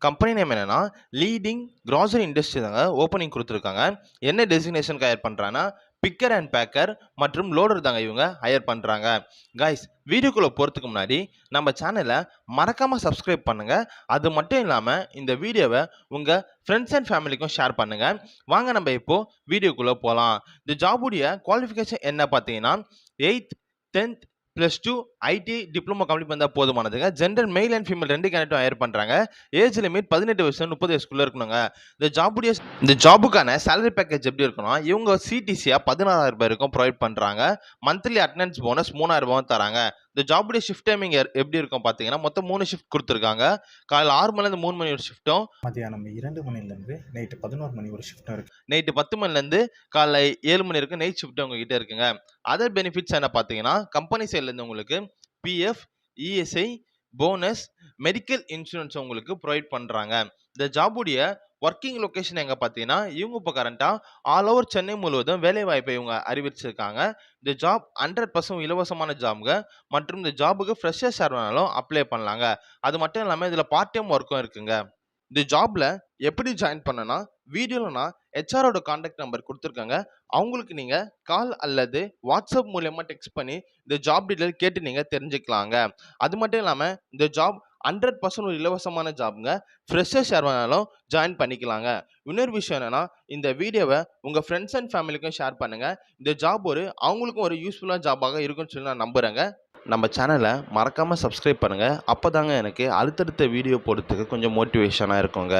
Company name என்னன்னா leading grocery industry தாங்க opening கொடுத்துருக்காங்க. என்ன டெசிக்னேஷனுக்கு ஹையர் பண்ணுறாங்கன்னா பிக்கர் அண்ட் பேக்கர் மற்றும் லோடர் தாங்க இவங்க ஹையர் பண்ணுறாங்க. கைஸ், வீடியோக்குள்ளே போகிறதுக்கு முன்னாடி நம்ம சேனலை மறக்காமல் சப்ஸ்கிரைப் பண்ணுங்கள். அது மட்டும் இல்லாமல் இந்த வீடியோவை உங்கள் ஃப்ரெண்ட்ஸ் அண்ட் ஃபேமிலிக்கும் ஷேர் பண்ணுங்கள். வாங்க நம்ம இப்போது வீடியோக்குள்ளே போகலாம். இந்த ஜாபுடைய குவாலிஃபிகேஷன் என்ன பார்த்தீங்கன்னா 8th 10th +2 ITI diploma complete பண்ணால் போதுமானதுங்க. ஜென்டர் மெயில் அண்ட் ஃபீமேல் 2 கேண்டிடேட்டும் ஹையர் பண்ணுறாங்க. ஏஜ் லிமிட் 18 வயசு 30 வயசுக்குள்ளே இருக்கணுங்க. இந்த ஜாபுக்கான சேலரி பேக்கேஜ் எப்படி இருக்கணும், இவங்க சிடிசியாக 16,000 ரூபாய் வரைக்கும் ப்ரொவைட் பண்ணுறாங்க. மந்த்லி அட்டண்டன்ஸ் போனஸ் 3,000 ரூபாயும் தராங்க. இந்த ஜாபுடைய ஷிஃப்ட் டைமிங் எப்படி இருக்கும் பார்த்தீங்கன்னா மொத்தம் 3 ஷிஃப்ட் கொடுத்துருக்காங்க. காலையில் 6 மணிலேருந்து 3 மணி ஒரு ஷிஃப்ட்டும், மதியானம் 2 மணிலேருந்து நைட்டு 11 மணி ஒரு ஷிஃப்ட்டும் இருக்குது. நைட்டு 10 மணிலேருந்து காலைல 7 மணி வரைக்கும் நைட் ஷிஃப்ட் உங்ககிட்ட இருக்குங்க. அதர் பெனிஃபிட்ஸ் என்ன பார்த்தீங்கன்னா கம்பெனி சைட்லேருந்து உங்களுக்கு PF, ESI, bonus, medical insurance உங்களுக்கு ப்ரொவைட் பண்ணுறாங்க. இந்த ஜாபுடைய ஒர்க்கிங் லொக்கேஷன் எங்கே பார்த்தீங்கன்னா இவங்க இப்போ கரண்ட்டாக ஆல் ஓவர் சென்னை முழுவதும் வேலை வாய்ப்பை இவங்க அறிவிச்சிருக்காங்க. இந்த ஜாப் 100% இலவசமான ஜாப்ங்க மற்றும் இந்த ஜாபுக்கு ஃப்ரெஷர்ஸ் யார் வேணாலும் அப்ளை பண்ணலாங்க. அது மட்டும் இல்லாமல் இதில் பார்ட் டைம் ஒர்க்கும் இருக்குங்க. இந்த ஜாப்ல எப்படி ஜாயின் பண்ணனா வீடியோவில் நான் ஹெச்ஆரோட கான்டாக்ட் நம்பர் கொடுத்துருக்காங்க. அவங்களுக்கு நீங்கள் கால் அல்லது வாட்ஸ்அப் மூலயமா டெக்ஸ்ட் பண்ணி இந்த ஜாப் டீட்டெயில் கேட்டு நீங்கள் தெரிஞ்சுக்கலாங்க. அது மட்டும் இல்லாமல் இந்த ஜாப் 100% ஒரு இலவசமான ஜாப்ங்க. ஃப்ரெஷர்ஸ் யார் வேணாலும் ஜாயின் பண்ணிக்கலாங்க. இன்னொரு விஷயம் என்னன்னா இந்த வீடியோவை உங்கள் ஃப்ரெண்ட்ஸ் அண்ட் ஃபேமிலிக்கும் ஷேர் பண்ணுங்கள். இந்த ஜாப் அவங்களுக்கும் ஒரு யூஸ்ஃபுல்லான ஜாபாக இருக்குன்னு சொல்லி நான் நம்புகிறேங்க. நம்ம சேனலை மறக்காமல் சப்ஸ்கிரைப் பண்ணுங்கள். அப்போ தாங்க எனக்கு அடுத்தடுத்த வீடியோ போடுறதுக்கு கொஞ்சம் மோட்டிவேஷனாக இருக்குங்க.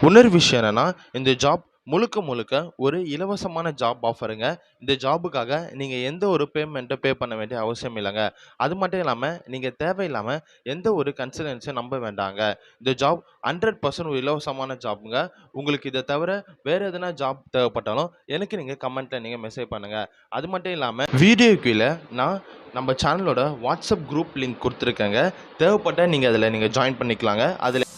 இன்னொரு விஷயம் என்னென்னா இந்த ஜாப் முழுக்க ஒரு இலவசமான ஜாப் ஆஃபருங்க. இந்த ஜாபுக்காக நீங்கள் எந்த ஒரு பேமெண்ட்டை பே பண்ண வேண்டிய அவசியம் இல்லைங்க. அது மட்டும் இல்லாமல் நீங்கள் தேவையில்லாமல் எந்த ஒரு கன்சல்டன்ஸையும் நம்ப வேண்டாங்க. இந்த ஜாப் 100% ஒரு இலவசமான ஜாப்புங்க. உங்களுக்கு இதை தவிர வேறு எதனா ஜாப் தேவைப்பட்டாலும் எனக்கு நீங்கள் கமெண்ட்டில் நீங்கள் மெசேஜ் பண்ணுங்கள். அது மட்டும் இல்லாமல் வீடியோ கீழே நான் நம்ம சேனலோட வாட்ஸ்அப் குரூப் லிங்க் கொடுத்துருக்கேங்க. தேவைப்பட்டால் நீங்கள் அதில் ஜாயின் பண்ணிக்கலாங்க. அதில்